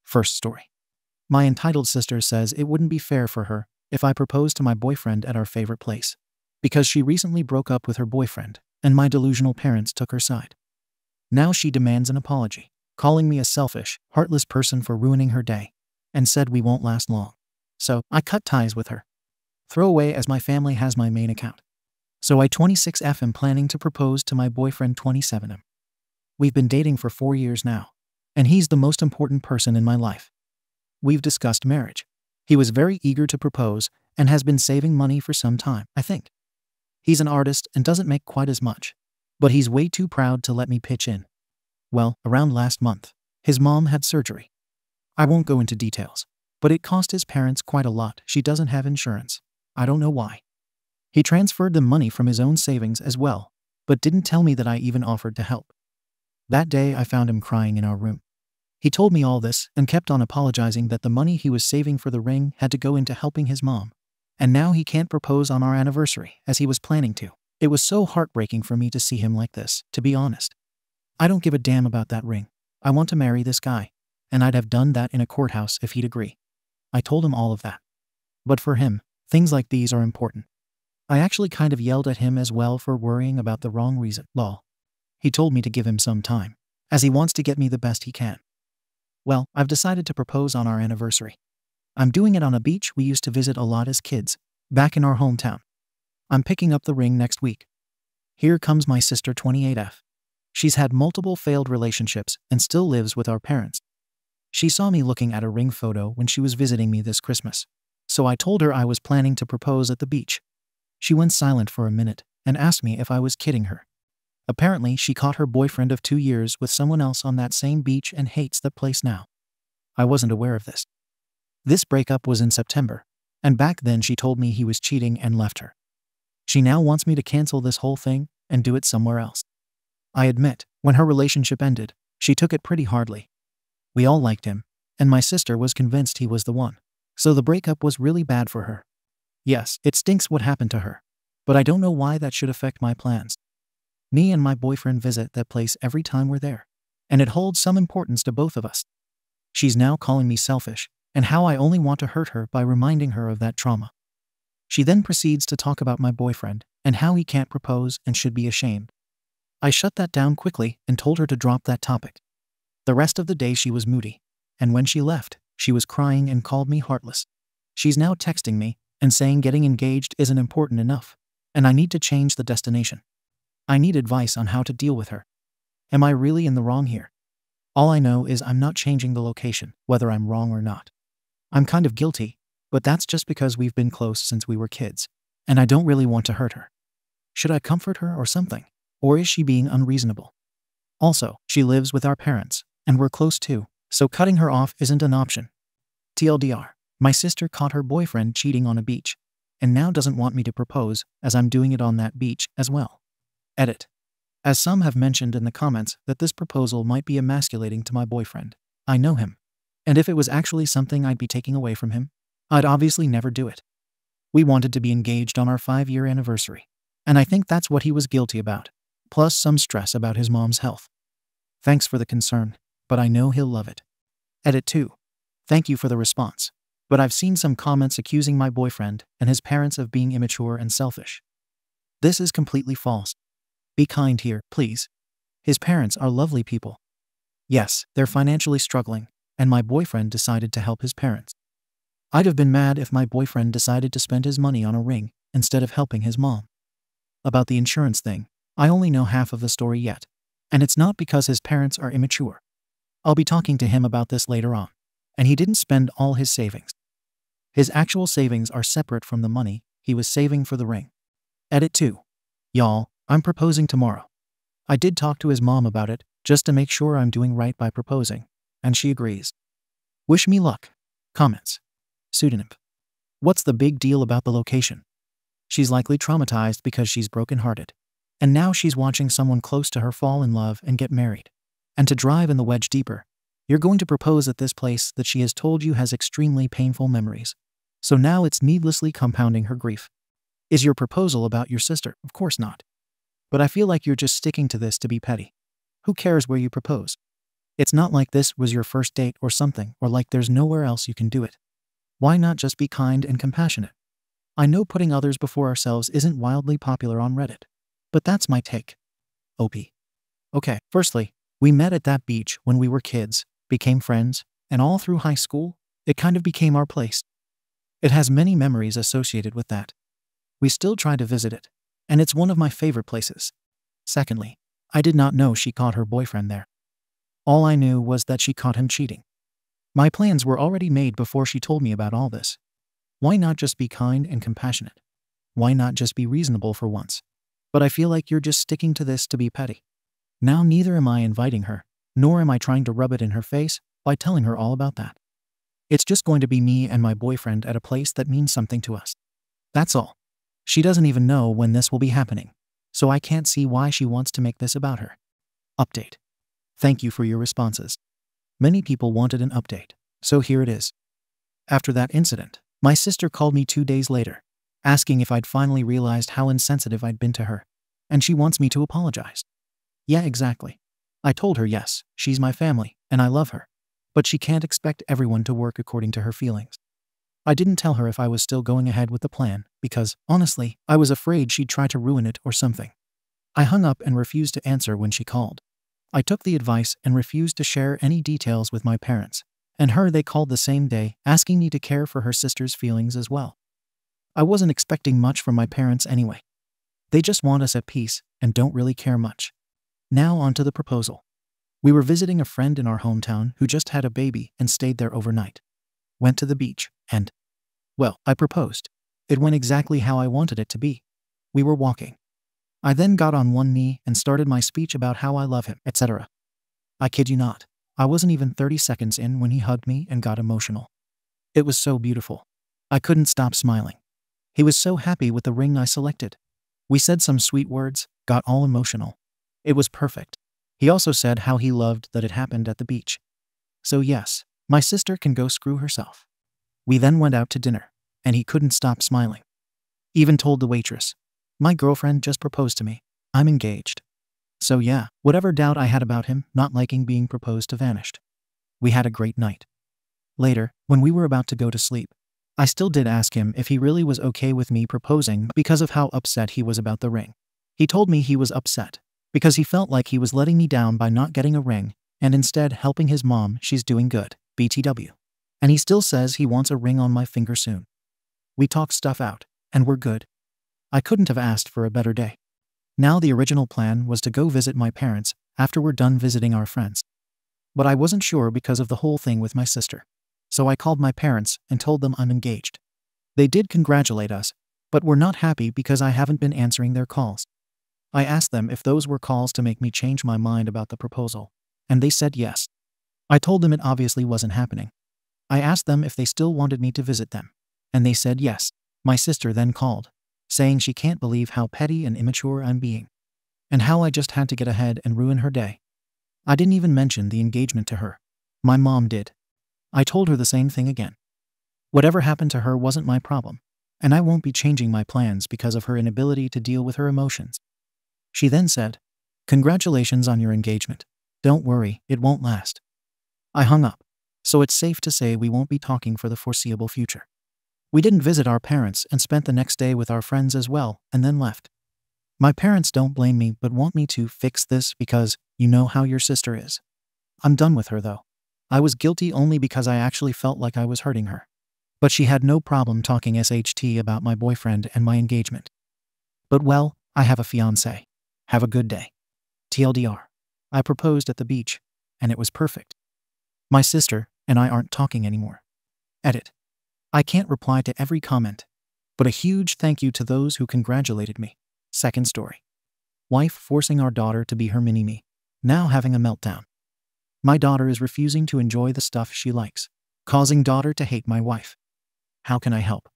First story. My entitled sister says it wouldn't be fair for her if I proposed to my boyfriend at our favorite place, because she recently broke up with her boyfriend and my delusional parents took her side. Now she demands an apology, calling me a selfish, heartless person for ruining her day, and said we won't last long. So I cut ties with her. Throwaway, as my family has my main account. So I 26F am planning to propose to my boyfriend 27M. We've been dating for 4 years now, and he's the most important person in my life. We've discussed marriage. He was very eager to propose and has been saving money for some time, I think. He's an artist and doesn't make quite as much, but he's way too proud to let me pitch in. Well, around last month, his mom had surgery. I won't go into details, but it cost his parents quite a lot. She doesn't have insurance. I don't know why. He transferred the money from his own savings as well, but didn't tell me that I even offered to help. That day I found him crying in our room. He told me all this and kept on apologizing that the money he was saving for the ring had to go into helping his mom, and now he can't propose on our anniversary as he was planning to. It was so heartbreaking for me to see him like this, to be honest. I don't give a damn about that ring. I want to marry this guy, and I'd have done that in a courthouse if he'd agree. I told him all of that. But for him, things like these are important. I actually kind of yelled at him as well for worrying about the wrong reason. Lol. He told me to give him some time, as he wants to get me the best he can. Well, I've decided to propose on our anniversary. I'm doing it on a beach we used to visit a lot as kids, back in our hometown. I'm picking up the ring next week. Here comes my sister 28F. She's had multiple failed relationships and still lives with our parents. She saw me looking at a ring photo when she was visiting me this Christmas, so I told her I was planning to propose at the beach. She went silent for a minute and asked me if I was kidding her. Apparently, she caught her boyfriend of 2 years with someone else on that same beach and hates that place now. I wasn't aware of this. This breakup was in September, and back then she told me he was cheating and left her. She now wants me to cancel this whole thing and do it somewhere else. I admit, when her relationship ended, she took it pretty hardly. We all liked him, and my sister was convinced he was the one. So the breakup was really bad for her. Yes, it stinks what happened to her, but I don't know why that should affect my plans. Me and my boyfriend visit that place every time we're there, and it holds some importance to both of us. She's now calling me selfish, and how I only want to hurt her by reminding her of that trauma. She then proceeds to talk about my boyfriend and how he can't propose and should be ashamed. I shut that down quickly and told her to drop that topic. The rest of the day she was moody, and when she left, she was crying and called me heartless. She's now texting me and saying getting engaged isn't important enough, and I need to change the destination. I need advice on how to deal with her. Am I really in the wrong here? All I know is I'm not changing the location, whether I'm wrong or not. I'm kind of guilty, but that's just because we've been close since we were kids, and I don't really want to hurt her. Should I comfort her or something? Or is she being unreasonable? Also, she lives with our parents, and we're close too, so cutting her off isn't an option. TLDR, my sister caught her boyfriend cheating on a beach, and now doesn't want me to propose as I'm doing it on that beach as well. Edit. As some have mentioned in the comments that this proposal might be emasculating to my boyfriend. I know him. And if it was actually something I'd be taking away from him, I'd obviously never do it. We wanted to be engaged on our 5-year anniversary, and I think that's what he was guilty about, plus some stress about his mom's health. Thanks for the concern, but I know he'll love it. Edit 2. Thank you for the response, but I've seen some comments accusing my boyfriend and his parents of being immature and selfish. This is completely false. Be kind here, please. His parents are lovely people. Yes, they're financially struggling, and my boyfriend decided to help his parents. I'd have been mad if my boyfriend decided to spend his money on a ring instead of helping his mom. About the insurance thing, I only know half of the story yet, and it's not because his parents are immature. I'll be talking to him about this later on, and he didn't spend all his savings. His actual savings are separate from the money he was saving for the ring. Edit 2. Y'all, I'm proposing tomorrow. I did talk to his mom about it, just to make sure I'm doing right by proposing, and she agrees. Wish me luck. Comments. Pseudonym. What's the big deal about the location? She's likely traumatized because she's brokenhearted, and now she's watching someone close to her fall in love and get married. And to drive in the wedge deeper, you're going to propose at this place that she has told you has extremely painful memories. So now it's needlessly compounding her grief. Is your proposal about your sister? Of course not. But I feel like you're just sticking to this to be petty. Who cares where you propose? It's not like this was your first date or something, or like there's nowhere else you can do it. Why not just be kind and compassionate? I know putting others before ourselves isn't wildly popular on Reddit, but that's my take. OP. Okay, firstly, we met at that beach when we were kids, became friends, and all through high school, it kind of became our place. It has many memories associated with that. We still try to visit it, and it's one of my favorite places. Secondly, I did not know she caught her boyfriend there. All I knew was that she caught him cheating. My plans were already made before she told me about all this. Why not just be kind and compassionate? Why not just be reasonable for once? But I feel like you're just sticking to this to be petty. Now neither am I inviting her, nor am I trying to rub it in her face by telling her all about that. It's just going to be me and my boyfriend at a place that means something to us. That's all. She doesn't even know when this will be happening, so I can't see why she wants to make this about her. Update. Thank you for your responses. Many people wanted an update, so here it is. After that incident, my sister called me 2 days later, asking if I'd finally realized how insensitive I'd been to her, and she wants me to apologize. Yeah, exactly. I told her yes, she's my family, and I love her, but she can't expect everyone to work according to her feelings. I didn't tell her if I was still going ahead with the plan because, honestly, I was afraid she'd try to ruin it or something. I hung up and refused to answer when she called. I took the advice and refused to share any details with my parents, and they called the same day, asking me to care for her sister's feelings as well. I wasn't expecting much from my parents anyway. They just want us at peace and don't really care much. Now on to the proposal. We were visiting a friend in our hometown who just had a baby and stayed there overnight. Went to the beach and, well, I proposed. It went exactly how I wanted it to be. We were walking. I then got on one knee and started my speech about how I love him, etc. I kid you not, I wasn't even 30 seconds in when he hugged me and got emotional. It was so beautiful. I couldn't stop smiling. He was so happy with the ring I selected. We said some sweet words, got all emotional. It was perfect. He also said how he loved that it happened at the beach. So yes, my sister can go screw herself. We then went out to dinner, and he couldn't stop smiling. Even told the waitress, "My girlfriend just proposed to me. I'm engaged." So yeah, whatever doubt I had about him not liking being proposed to vanished. We had a great night. Later, when we were about to go to sleep, I still did ask him if he really was okay with me proposing because of how upset he was about the ring. He told me he was upset because he felt like he was letting me down by not getting a ring and instead helping his mom. She's doing good, BTW. And he still says he wants a ring on my finger soon. We talked stuff out, and we're good. I couldn't have asked for a better day. Now the original plan was to go visit my parents after we're done visiting our friends. But I wasn't sure because of the whole thing with my sister. So I called my parents and told them I'm engaged. They did congratulate us, but were not happy because I haven't been answering their calls. I asked them if those were calls to make me change my mind about the proposal, and they said yes. I told them it obviously wasn't happening. I asked them if they still wanted me to visit them, and they said yes. My sister then called, saying she can't believe how petty and immature I'm being, and how I just had to get ahead and ruin her day. I didn't even mention the engagement to her. My mom did. I told her the same thing again. Whatever happened to her wasn't my problem, and I won't be changing my plans because of her inability to deal with her emotions. She then said, "Congratulations on your engagement. Don't worry, it won't last." I hung up, so it's safe to say we won't be talking for the foreseeable future. We didn't visit our parents and spent the next day with our friends as well, and then left. My parents don't blame me but want me to fix this because you know how your sister is. I'm done with her though. I was guilty only because I actually felt like I was hurting her. But she had no problem talking SHT about my boyfriend and my engagement. But well, I have a fiance. Have a good day. TLDR. I proposed at the beach, and it was perfect. My sister and I aren't talking anymore. Edit. I can't reply to every comment, but a huge thank you to those who congratulated me. Second story. Wife forcing our daughter to be her mini-me. Now having a meltdown. My daughter is refusing to enjoy the stuff she likes, causing daughter to hate my wife. How can I help?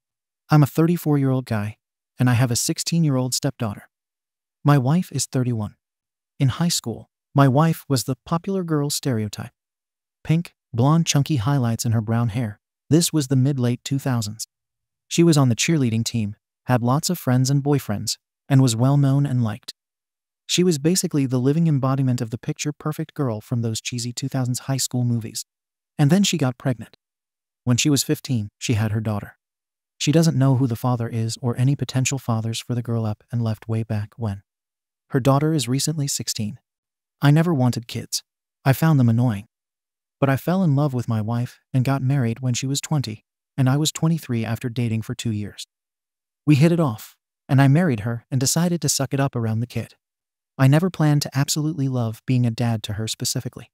I'm a 34-year-old guy, and I have a 16-year-old stepdaughter. My wife is 31. In high school, my wife was the popular girl stereotype. Pink, blonde chunky highlights in her brown hair. This was the mid-late 2000s. She was on the cheerleading team, had lots of friends and boyfriends, and was well known and liked. She was basically the living embodiment of the picture-perfect girl from those cheesy 2000s high school movies. And then she got pregnant. When she was 15, she had her daughter. She doesn't know who the father is or any potential fathers for the girl up and left way back when. Her daughter is recently 16. I never wanted kids. I found them annoying. But I fell in love with my wife and got married when she was 20, and I was 23 after dating for 2 years. We hit it off, and I married her and decided to suck it up around the kid. I never planned to absolutely love being a dad to her specifically.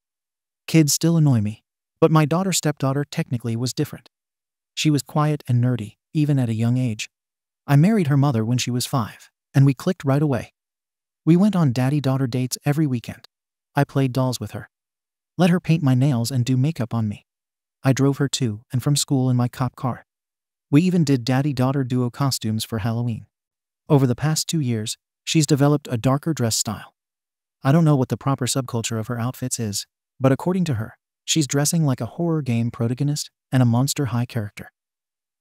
Kids still annoy me, but my stepdaughter technically was different. She was quiet and nerdy, even at a young age. I married her mother when she was 5, and we clicked right away. We went on daddy-daughter dates every weekend. I played dolls with her. Let her paint my nails and do makeup on me. I drove her to and from school in my cop car. We even did daddy-daughter duo costumes for Halloween. Over the past 2 years, she's developed a darker dress style. I don't know what the proper subculture of her outfits is, but according to her, she's dressing like a horror game protagonist and a Monster High character.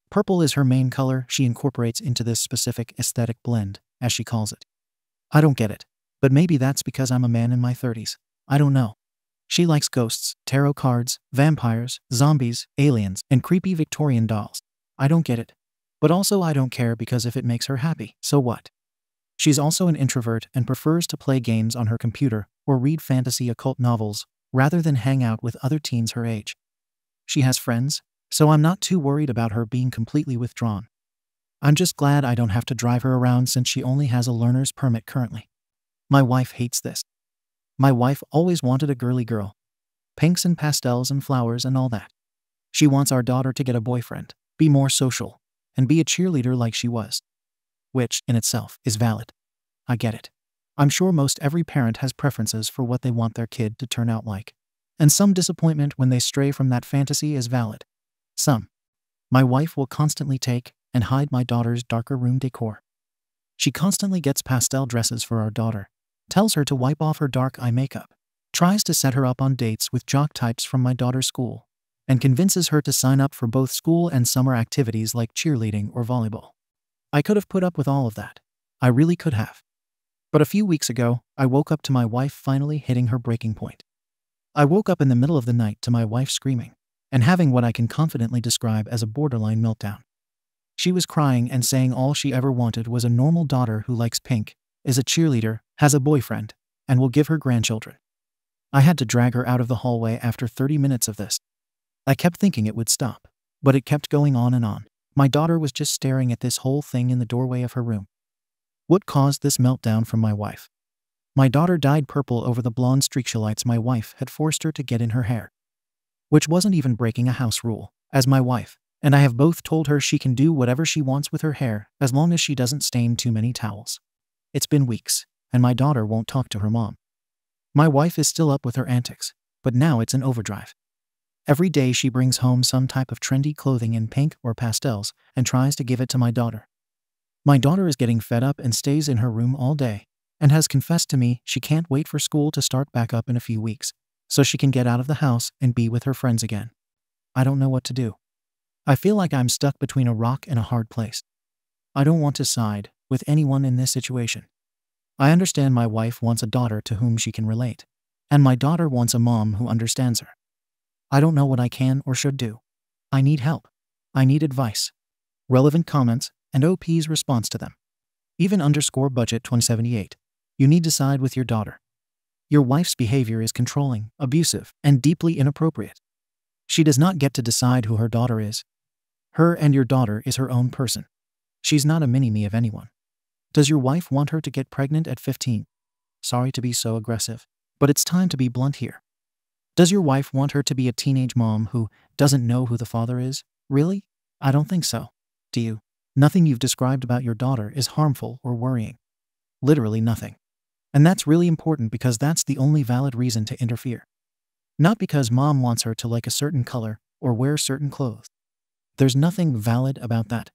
Purple is her main color she incorporates into this specific aesthetic blend, as she calls it. I don't get it, but maybe that's because I'm a man in my 30s. I don't know. She likes ghosts, tarot cards, vampires, zombies, aliens, and creepy Victorian dolls. I don't get it. But also I don't care because if it makes her happy, so what? She's also an introvert and prefers to play games on her computer or read fantasy occult novels rather than hang out with other teens her age. She has friends, so I'm not too worried about her being completely withdrawn. I'm just glad I don't have to drive her around since she only has a learner's permit currently. My wife hates this. My wife always wanted a girly girl. Pinks and pastels and flowers and all that. She wants our daughter to get a boyfriend, be more social, and be a cheerleader like she was. Which, in itself, is valid. I get it. I'm sure most every parent has preferences for what they want their kid to turn out like. And some disappointment when they stray from that fantasy is valid. Some. My wife will constantly take and hide my daughter's darker room decor. She constantly gets pastel dresses for our daughter, tells her to wipe off her dark eye makeup, tries to set her up on dates with jock types from my daughter's school, and convinces her to sign up for both school and summer activities like cheerleading or volleyball. I could have put up with all of that. I really could have. But a few weeks ago, I woke up to my wife finally hitting her breaking point. I woke up in the middle of the night to my wife screaming and having what I can confidently describe as a borderline meltdown. She was crying and saying all she ever wanted was a normal daughter who likes pink, is a cheerleader, has a boyfriend, and will give her grandchildren. I had to drag her out of the hallway after 30 minutes of this. I kept thinking it would stop, but it kept going on and on. My daughter was just staring at this whole thing in the doorway of her room. What caused this meltdown from my wife? My daughter dyed purple over the blonde streakshites my wife had forced her to get in her hair. Which wasn't even breaking a house rule, as my wife and I have both told her she can do whatever she wants with her hair as long as she doesn't stain too many towels. It's been weeks, and my daughter won't talk to her mom. My wife is still up with her antics, but now it's an overdrive. Every day she brings home some type of trendy clothing in pink or pastels and tries to give it to my daughter. My daughter is getting fed up and stays in her room all day, and has confessed to me she can't wait for school to start back up in a few weeks, so she can get out of the house and be with her friends again. I don't know what to do. I feel like I'm stuck between a rock and a hard place. I don't want to side with anyone in this situation. I understand my wife wants a daughter to whom she can relate, and my daughter wants a mom who understands her. I don't know what I can or should do. I need help. I need advice. Relevant comments and OP's response to them. Even _budget 2078. You need to side with your daughter. Your wife's behavior is controlling, abusive, and deeply inappropriate. She does not get to decide who her daughter is. Her and your daughter is her own person. She's not a mini-me of anyone. Does your wife want her to get pregnant at 15? Sorry to be so aggressive, but it's time to be blunt here. Does your wife want her to be a teenage mom who doesn't know who the father is? Really? I don't think so. Do you? Nothing you've described about your daughter is harmful or worrying. Literally nothing. And that's really important because that's the only valid reason to interfere. Not because mom wants her to like a certain color or wear certain clothes. There's nothing valid about that.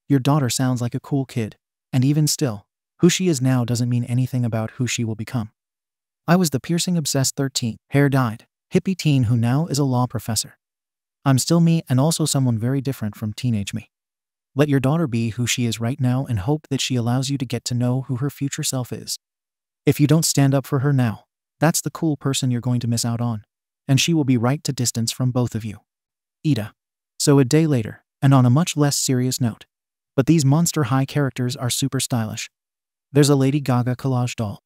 Your daughter sounds like a cool kid, and even still, who she is now doesn't mean anything about who she will become. I was the piercing-obsessed 13, hair-dyed, hippie teen who now is a law professor. I'm still me and also someone very different from teenage me. Let your daughter be who she is right now and hope that she allows you to get to know who her future self is. If you don't stand up for her now, that's the cool person you're going to miss out on, and she will be right to distance from both of you. AITA. So a day later, and on a much less serious note, but these Monster High characters are super stylish. There's a Lady Gaga collage doll.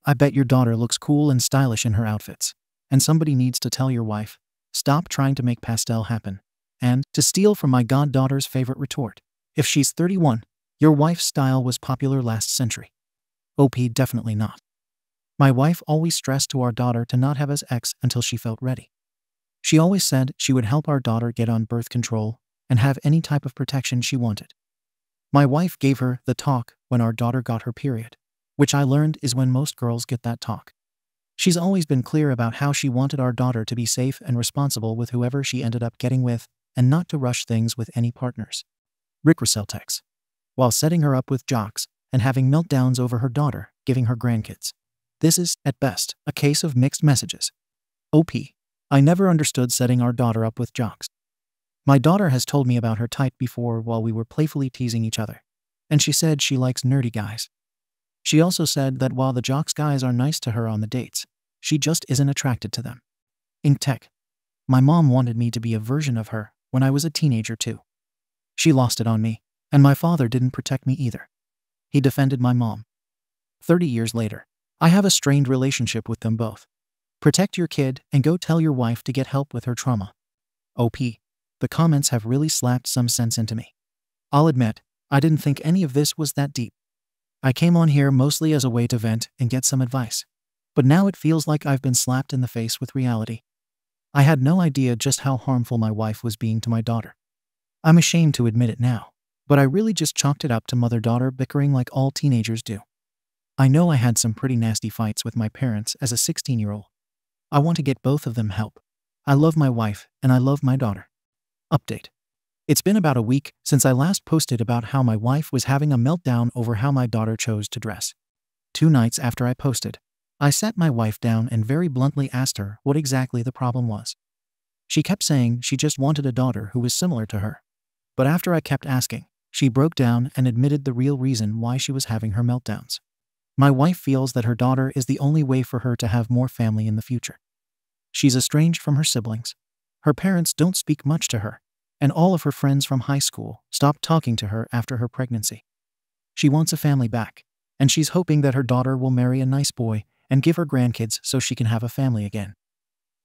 I bet your daughter looks cool and stylish in her outfits, and somebody needs to tell your wife, stop trying to make pastel happen. And, to steal from my goddaughter's favorite retort, if she's 31, your wife's style was popular last century. OP, definitely not. My wife always stressed to our daughter to not have as ex until she felt ready. She always said she would help our daughter get on birth control and have any type of protection she wanted. My wife gave her the talk when our daughter got her period, which I learned is when most girls get that talk. She's always been clear about how she wanted our daughter to be safe and responsible with whoever she ended up getting with, and not to rush things with any partners. Rick Russell texts, while setting her up with jocks and having meltdowns over her daughter giving her grandkids. This is, at best, a case of mixed messages. OP. I never understood setting our daughter up with jocks. My daughter has told me about her type before while we were playfully teasing each other, and she said she likes nerdy guys. She also said that while the jocks guys are nice to her on the dates, she just isn't attracted to them. In tech. My mom wanted me to be a version of her when I was a teenager too. She lost it on me, and my father didn't protect me either. He defended my mom. 30 years later, I have a strained relationship with them both. Protect your kid and go tell your wife to get help with her trauma. OP. The comments have really slapped some sense into me. I'll admit, I didn't think any of this was that deep. I came on here mostly as a way to vent and get some advice. But now it feels like I've been slapped in the face with reality. I had no idea just how harmful my wife was being to my daughter. I'm ashamed to admit it now, but I really just chalked it up to mother-daughter bickering like all teenagers do. I know I had some pretty nasty fights with my parents as a 16-year-old. I want to get both of them help. I love my wife and I love my daughter. Update. It's been about a week since I last posted about how my wife was having a meltdown over how my daughter chose to dress. 2 nights after I posted, I sat my wife down and very bluntly asked her what exactly the problem was. She kept saying she just wanted a daughter who was similar to her. But after I kept asking, she broke down and admitted the real reason why she was having her meltdowns. My wife feels that her daughter is the only way for her to have more family in the future. She's estranged from her siblings. Her parents don't speak much to her, and all of her friends from high school stopped talking to her after her pregnancy. She wants a family back, and she's hoping that her daughter will marry a nice boy and give her grandkids so she can have a family again.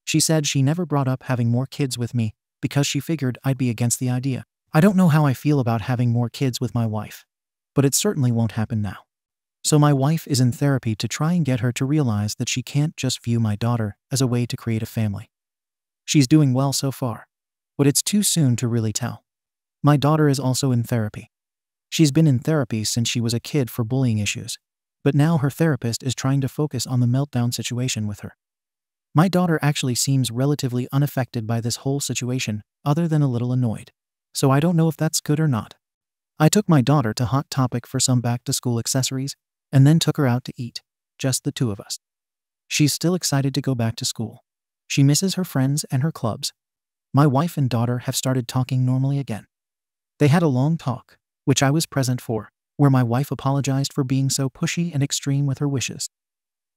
She said she never brought up having more kids with me because she figured I'd be against the idea. I don't know how I feel about having more kids with my wife, but it certainly won't happen now. So my wife is in therapy to try and get her to realize that she can't just view my daughter as a way to create a family. She's doing well so far, but it's too soon to really tell. My daughter is also in therapy. She's been in therapy since she was a kid for bullying issues, but now her therapist is trying to focus on the meltdown situation with her. My daughter actually seems relatively unaffected by this whole situation, other than a little annoyed. So I don't know if that's good or not. I took my daughter to Hot Topic for some back-to-school accessories, and then took her out to eat, just the 2 of us. She's still excited to go back to school. She misses her friends and her clubs. My wife and daughter have started talking normally again. They had a long talk, which I was present for, where my wife apologized for being so pushy and extreme with her wishes.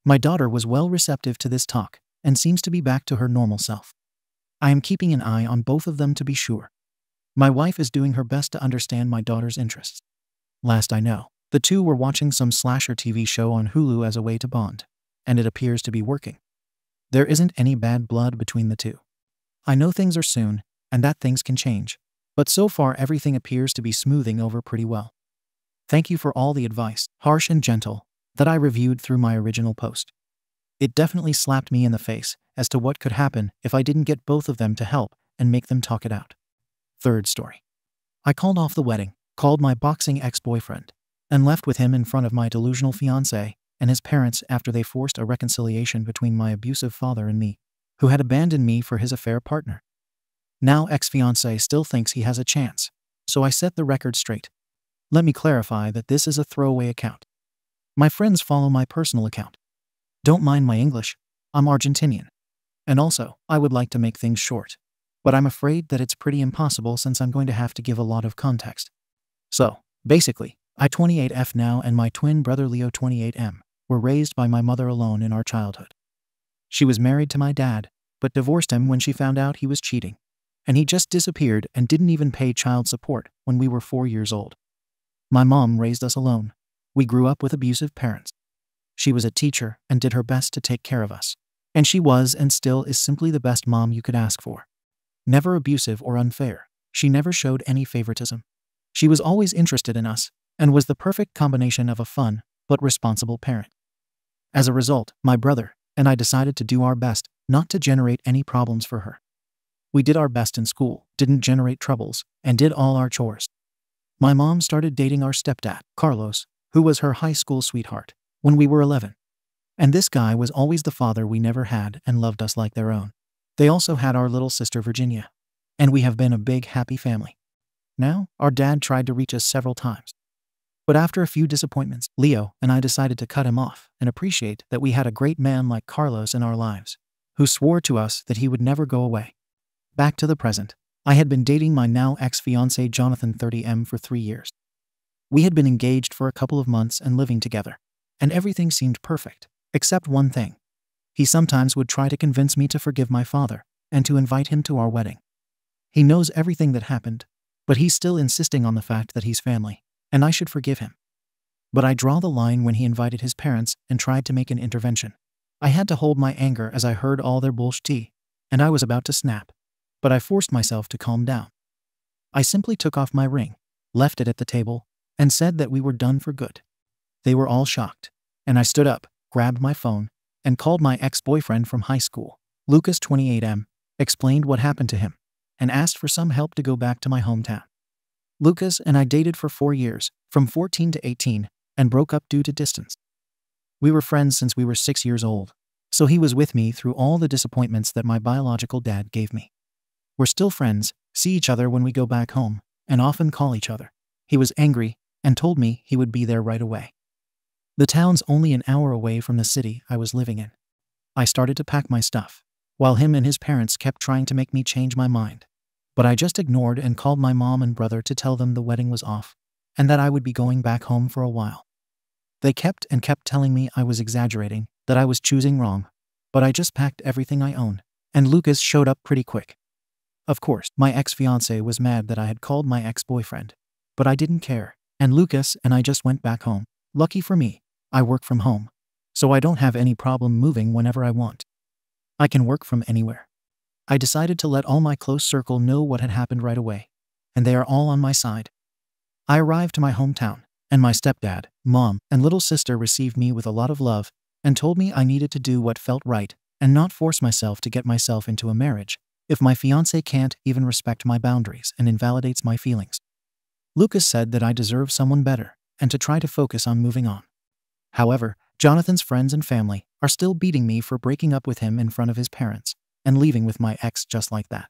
My daughter was well receptive to this talk, and seems to be back to her normal self. I am keeping an eye on both of them to be sure. My wife is doing her best to understand my daughter's interests. Last I know, the 2 were watching some slasher TV show on Hulu as a way to bond, and it appears to be working. There isn't any bad blood between the 2. I know things are soon, and that things can change, but so far everything appears to be smoothing over pretty well. Thank you for all the advice, harsh and gentle, that I reviewed through my original post. It definitely slapped me in the face as to what could happen if I didn't get both of them to help and make them talk it out. 3rd story. I called off the wedding, called my boxing ex-boyfriend, and left with him in front of my delusional fiance and his parents after they forced a reconciliation between my abusive father and me, who had abandoned me for his affair partner. Now ex-fiance still thinks he has a chance, so I set the record straight. Let me clarify that this is a throwaway account. My friends follow my personal account. Don't mind my English, I'm Argentinian. And also, I would like to make things short, but I'm afraid that it's pretty impossible since I'm going to have to give a lot of context. So, basically, I 28F now and my twin brother Leo 28M were raised by my mother alone in our childhood. She was married to my dad, but divorced him when she found out he was cheating. And he just disappeared and didn't even pay child support when we were 4 years old. My mom raised us alone. We grew up with abusive parents. She was a teacher and did her best to take care of us. And she was and still is simply the best mom you could ask for. Never abusive or unfair. She never showed any favoritism. She was always interested in us and was the perfect combination of a fun but responsible parent. As a result, my brother and I decided to do our best not to generate any problems for her. We did our best in school, didn't generate troubles, and did all our chores. My mom started dating our stepdad, Carlos, who was her high school sweetheart, when we were 11. And this guy was always the father we never had and loved us like their own. They also had our little sister Virginia. And we have been a big, happy family. Now, our dad tried to reach us several times. But after a few disappointments, Leo and I decided to cut him off and appreciate that we had a great man like Carlos in our lives, who swore to us that he would never go away. Back to the present. I had been dating my now ex-fiancé Jonathan 30M for 3 years. We had been engaged for a couple of months and living together, and everything seemed perfect, except one thing. He sometimes would try to convince me to forgive my father and to invite him to our wedding. He knows everything that happened, but he's still insisting on the fact that he's family, and I should forgive him. But I draw the line when he invited his parents and tried to make an intervention. I had to hold my anger as I heard all their bullshit, and I was about to snap. But I forced myself to calm down. I simply took off my ring, left it at the table, and said that we were done for good. They were all shocked, and I stood up, grabbed my phone, and called my ex-boyfriend from high school, Lucas 28M, explained what happened to him, and asked for some help to go back to my hometown. Lucas and I dated for 4 years, from 14 to 18, and broke up due to distance. We were friends since we were 6 years old, so he was with me through all the disappointments that my biological dad gave me. We're still friends, see each other when we go back home, and often call each other. He was angry and told me he would be there right away. The town's only an hour away from the city I was living in. I started to pack my stuff, while him and his parents kept trying to make me change my mind. But I just ignored and called my mom and brother to tell them the wedding was off, and that I would be going back home for a while. They kept telling me I was exaggerating, that I was choosing wrong, but I just packed everything I owned, and Lucas showed up pretty quick. Of course, my ex-fiancé was mad that I had called my ex-boyfriend, but I didn't care, and Lucas and I just went back home. Lucky for me, I work from home, so I don't have any problem moving whenever I want. I can work from anywhere. I decided to let all my close circle know what had happened right away, and they are all on my side. I arrived to my hometown, and my stepdad, mom, and little sister received me with a lot of love and told me I needed to do what felt right and not force myself to get myself into a marriage if my fiancé can't even respect my boundaries and invalidates my feelings. Lucas said that I deserve someone better and to try to focus on moving on. However, Jonathan's friends and family are still beating me for breaking up with him in front of his parents and leaving with my ex just like that.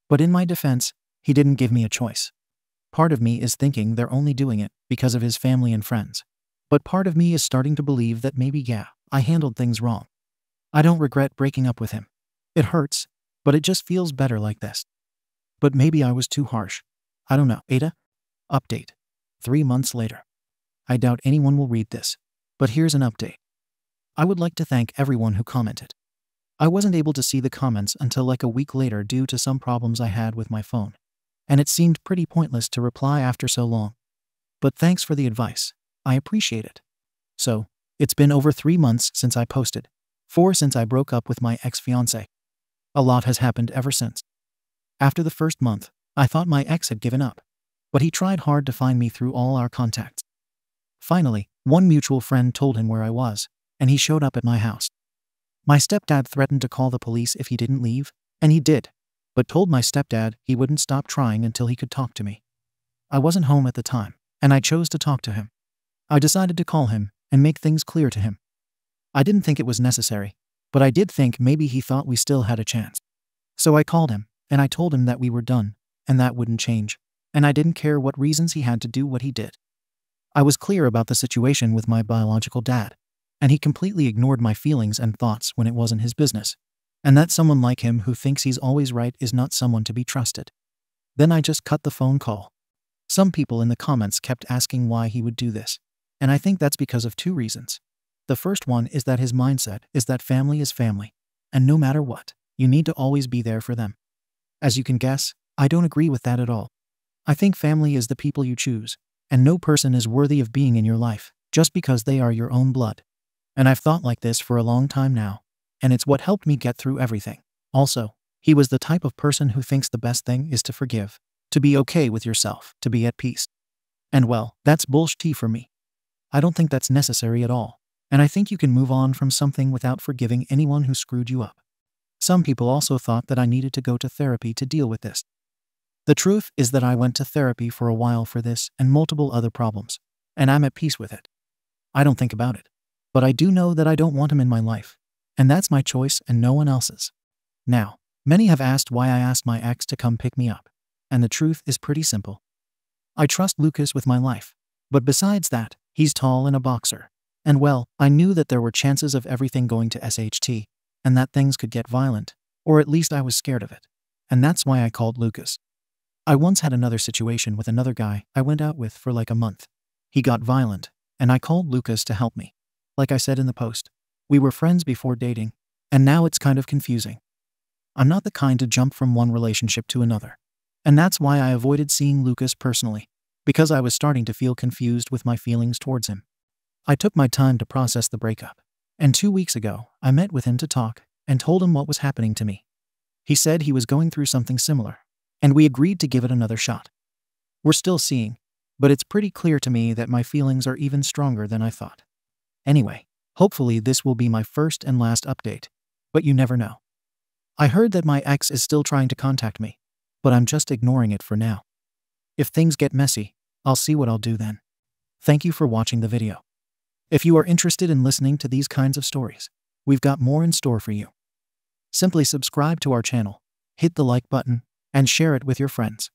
But in my defense, he didn't give me a choice. Part of me is thinking they're only doing it because of his family and friends. But part of me is starting to believe that maybe, I handled things wrong. I don't regret breaking up with him. It hurts, but it just feels better like this. But maybe I was too harsh. I don't know. AITA? Update. 3 months later. I doubt anyone will read this, but here's an update. I would like to thank everyone who commented. I wasn't able to see the comments until like a week later due to some problems I had with my phone, and it seemed pretty pointless to reply after so long. But thanks for the advice. I appreciate it. So, it's been over 3 months since I posted. 4 since I broke up with my ex-fiancé. A lot has happened ever since. After the first month, I thought my ex had given up, but he tried hard to find me through all our contacts. Finally, one mutual friend told him where I was, and he showed up at my house. My stepdad threatened to call the police if he didn't leave, and he did, but told my stepdad he wouldn't stop trying until he could talk to me. I wasn't home at the time, and I chose to talk to him. I decided to call him and make things clear to him. I didn't think it was necessary, but I did think maybe he thought we still had a chance. So I called him, and I told him that we were done, and that wouldn't change, and I didn't care what reasons he had to do what he did. I was clear about the situation with my biological dad, and he completely ignored my feelings and thoughts when it wasn't his business, and that someone like him who thinks he's always right is not someone to be trusted. Then I just cut the phone call. Some people in the comments kept asking why he would do this, and I think that's because of 2 reasons. The first one is that his mindset is that family is family, and no matter what, you need to always be there for them. As you can guess, I don't agree with that at all. I think family is the people you choose, and no person is worthy of being in your life just because they are your own blood. And I've thought like this for a long time now, and it's what helped me get through everything. Also, he was the type of person who thinks the best thing is to forgive, to be okay with yourself, to be at peace. And well, that's bullshit for me. I don't think that's necessary at all, and I think you can move on from something without forgiving anyone who screwed you up. Some people also thought that I needed to go to therapy to deal with this. The truth is that I went to therapy for a while for this and multiple other problems, and I'm at peace with it. I don't think about it, but I do know that I don't want him in my life, and that's my choice and no one else's. Now, many have asked why I asked my ex to come pick me up, and the truth is pretty simple. I trust Lucas with my life, but besides that, he's tall and a boxer, and well, I knew that there were chances of everything going to SHT, and that things could get violent, or at least I was scared of it, and that's why I called Lucas. I once had another situation with another guy I went out with for like a month. He got violent, and I called Lucas to help me. Like I said in the post, we were friends before dating, and now it's kind of confusing. I'm not the kind to jump from one relationship to another, and that's why I avoided seeing Lucas personally, because I was starting to feel confused with my feelings towards him. I took my time to process the breakup, and 2 weeks ago, I met with him to talk and told him what was happening to me. He said he was going through something similar, and we agreed to give it another shot. We're still seeing, but it's pretty clear to me that my feelings are even stronger than I thought. Anyway, hopefully this will be my first and last update, but you never know. I heard that my ex is still trying to contact me, but I'm just ignoring it for now. If things get messy, I'll see what I'll do then. Thank you for watching the video. If you are interested in listening to these kinds of stories, we've got more in store for you. Simply subscribe to our channel, hit the like button, and share it with your friends.